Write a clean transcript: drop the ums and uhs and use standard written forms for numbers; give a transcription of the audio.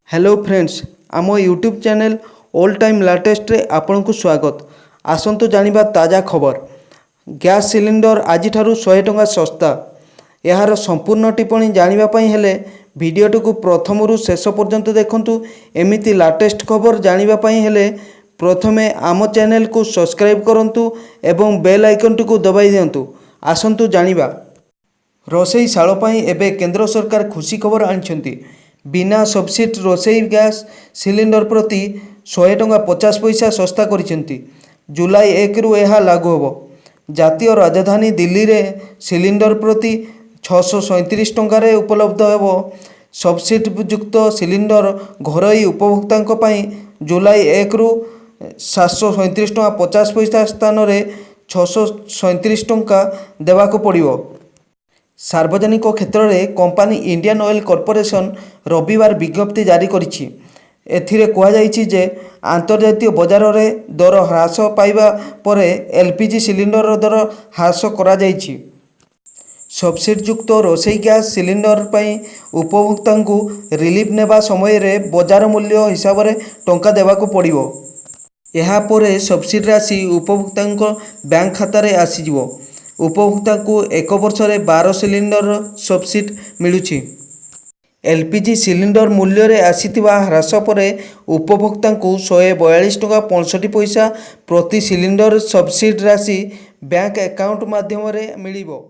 Hello friends आम YouTube channel all time latest रे आपन को स्वागत। आसंतु जानिबा ताजा खबर। गैस सिलिंडर आज 100 टंका सस्ता। यार संपूर्ण टिप्पणी जानिबा पई हेले वीडियोटी को प्रथम रु शेष पर्यंत देखंतु। एमिति लाटेस्ट खबर जानिबा पई हेले प्रथमे आम चैनल को सब्सक्राइब करंतु एवं बेल आइकन को दबाई दियंतु। आसंतु जानिबा रोसई शाल पई एबे केंद्र सरकार खुशी खबर आनिछंती। बिना सब्सिडी रोसई गैस सिलिंडर प्रति 100 टंका 50 पैसा सस्ता करिसेंती। जुलाई 1 रु यह लागू होबो। जातीय राजधानी दिल्ली रे सिलिंडर प्रति 637 टंका रे उपलब्ध हेबो। सब्सिडी युक्त सिलिंडर घरोई उपभोक्तांक पई जुलाई 1 रु 737 टंका 50 पैसा स्थान रे 637 टंका देवाको पड़िबो। सार्वजनिक क्षेत्र में कंपनी इंडियन ऑयल कॉर्पोरेशन रविवार विज्ञप्ति जारी करिछि। एथिरे कुहा जाइछि जे अंतर्जातीय बजार में दर ह्रास पाइबा परे एलपीजी सिलिंडर दर ह्रास करा जाइछि। सब्सिडी युक्त रोसई गैस सिलिंडर पई उपभोक्ता को रिलीफ नेबा समय रे बजार मूल्य हिसाब रे टंका देवाको पड़िबो। एहा परे सब्सिडी राशि उपभोक्ता बैंक खाता रे आसीजिवो। उपभोक्ता को 1 वर्ष रे 12 सिलिंडर सब्सिडी मिलुछि। एलपीजी सिलिंडर मूल्य रे आसीथिबा ह्रास परे उपभोक्ता को 142 टंका 65 पैसा प्रति सिलिंडर सब्सिडी राशि बैंक अकाउंट माध्यम रे मिलिबो।